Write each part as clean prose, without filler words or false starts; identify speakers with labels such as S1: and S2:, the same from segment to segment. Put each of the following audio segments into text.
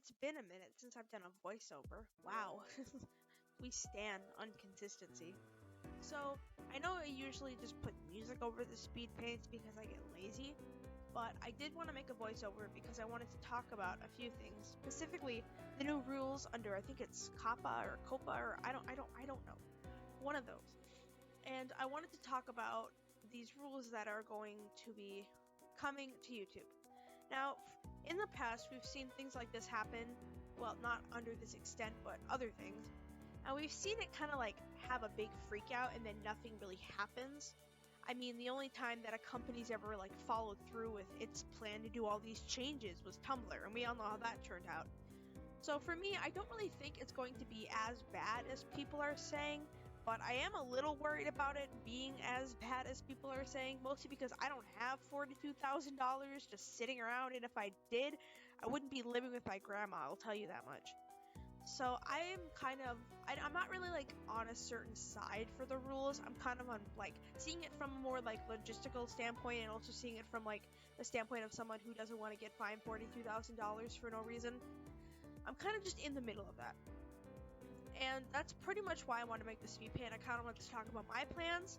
S1: It's been a minute since I've done a voiceover. Wow. We stand on consistency. So, I know I usually just put music over the speed paints because I get lazy, but I did want to make a voiceover because I wanted to talk about a few things, specifically the new rules under, I think it's COPPA or COPA or I don't know. One of those. And I wanted to talk about these rules that are going to be coming to YouTube. Now, in the past, we've seen things like this happen. Well, not under this extent, but other things. And we've seen it kind of like have a big freak out and then nothing really happens. I mean, the only time that a company's ever like followed through with its plan to do all these changes was Tumblr, and we all know how that turned out. So for me, I don't really think it's going to be as bad as people are saying, but I am a little worried about it being as bad as people are saying, mostly because I don't have $42,000 just sitting around, and if I did, I wouldn't be living with my grandma, I'll tell you that much. So I'm not really like on a certain side for the rules. I'm kind of on like seeing it from a more like logistical standpoint, and also seeing it from like the standpoint of someone who doesn't want to get fined $42,000 for no reason. I'm kind of just in the middle of that. And that's pretty much why I want to make this speed paint. I kind of want to talk about my plans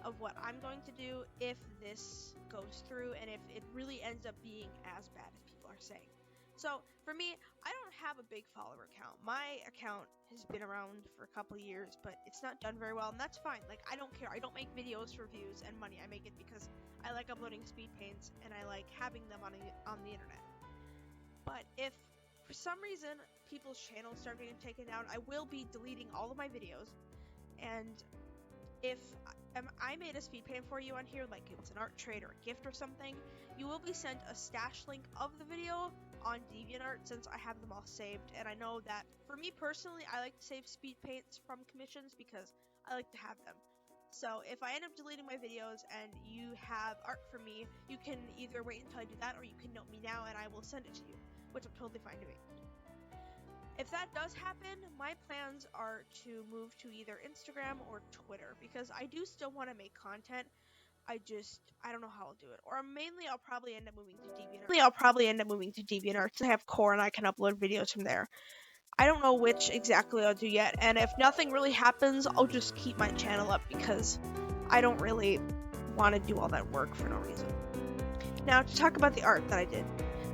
S1: of what I'm going to do if this goes through and if it really ends up being as bad as people are saying. So for me, I don't have a big follower count. My account has been around for a couple years, but it's not done very well, and that's fine. Like, I don't care. I don't make videos for views and money. I make it because I like uploading speed paints and I like having them on the internet. But if for some reason people's channels start getting taken down, I will be deleting all of my videos. And if I made a speed paint for you on here, like it was an art trade or a gift or something, you will be sent a stash link of the video on DeviantArt since I have them all saved. And I know that for me personally, I like to save speed paints from commissions because I like to have them. So if I end up deleting my videos and you have art for me, you can either wait until I do that, or you can note me now and I will send it to you, which I'm totally fine doing. If that does happen, my plans are to move to either Instagram or Twitter, because I do still want to make content. I don't know how I'll do it. Or mainly I'll probably end up moving to DeviantArt. To have core and I can upload videos from there. I don't know which exactly I'll do yet, and if nothing really happens, I'll just keep my channel up because I don't really want to do all that work for no reason. Now, to talk about the art that I did.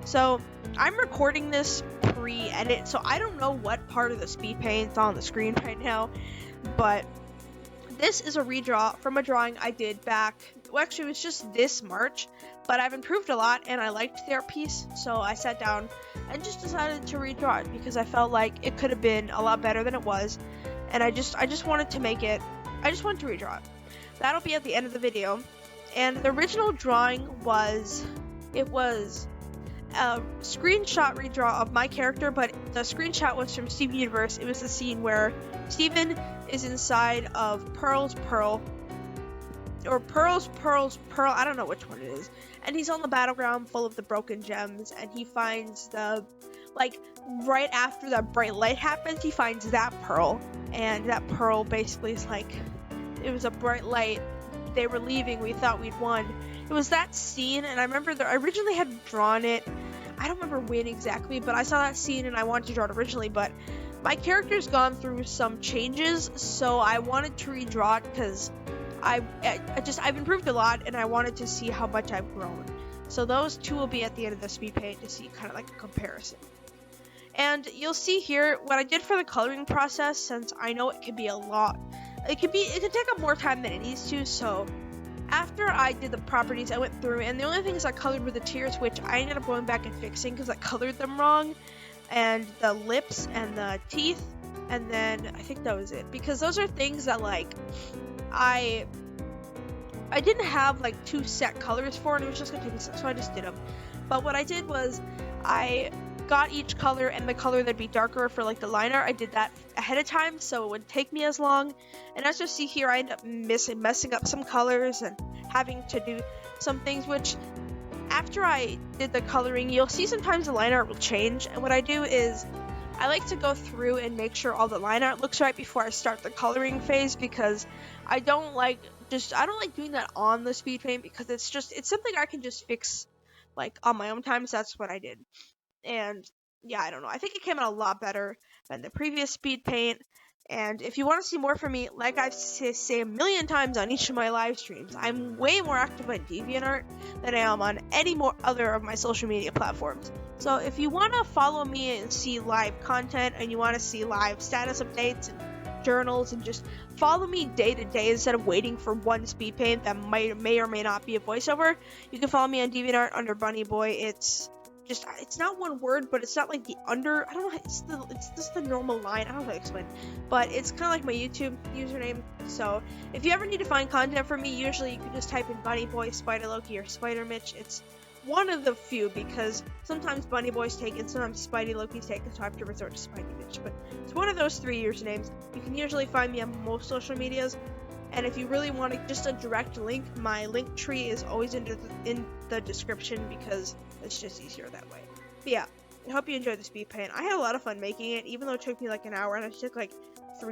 S1: So, I'm recording this pre-edit, so I don't know what part of the speed paint's on the screen right now, but this is a redraw from a drawing I did back, well, actually it was just this March, but I've improved a lot and I liked the art piece, so I sat down and just decided to redraw it because I felt like it could have been a lot better than it was, and I just wanted to redraw it. That'll be at the end of the video, and the original drawing was a screenshot redraw of my character, but the screenshot was from Steven Universe. It was the scene where Steven is inside of Pearl's Pearl, I don't know which one it is, and he's on the battleground full of the broken gems, and he finds right after that bright light happens, he finds that pearl, and that pearl basically is like, it was a bright light, they were leaving, we thought we'd won. It was that scene, and I remember I originally had drawn it, I don't remember when exactly, but I saw that scene and I wanted to draw it originally, but my character's gone through some changes, so I wanted to redraw it because I've improved a lot and I wanted to see how much I've grown. So those two will be at the end of the speed paint to see kind of like a comparison. And you'll see here what I did for the coloring process, since I know it can be a lot. It can take up more time than it needs to, so after I did the properties, I went through, and the only things I colored were the tears, which I ended up going back and fixing because I colored them wrong, and the lips and the teeth, and then I think that was it, because those are things that like I didn't have like two set colors for, and it was just gonna take me, so I just did them. But what I did was I got each color and the color that'd be darker for like the line art. I did that ahead of time so it wouldn't take me as long. And as you see here, I end up messing up some colors and having to do some things, which after I did the coloring, you'll see sometimes the line art will change. And what I do is I like to go through and make sure all the line art looks right before I start the coloring phase, because I don't like doing that on the speed paint, because it's something I can just fix like on my own time. So that's what I did. And yeah, I don't know. I think it came out a lot better than the previous speed paint. And if you want to see more from me, like I've say a million times on each of my live streams, I'm way more active on DeviantArt than I am on any more other of my social media platforms. So if you want to follow me and see live content, and you want to see live status updates and journals, and just follow me day to day instead of waiting for one speed paint that may or may not be a voiceover, you can follow me on DeviantArt under Bunny Boy. It's not one word, but it's not like the under, I don't know, it's just the normal line, I don't know how to explain, but it's kind of like my YouTube username. So if you ever need to find content from me, usually you can just type in Bunny Boy, Spider Loki, or Spider Mitch. It's one of the few, because sometimes Bunny Boy's taken, sometimes Spidey Loki's taken, so I have to resort to Spidey Mitch, but it's one of those 3 usernames. You can usually find me on most social medias. And if you really want just a direct link, my link tree is always in the description, because it's just easier that way. But yeah, I hope you enjoyed the speed paint. I had a lot of fun making it, even though it took me like an hour, and it took like 3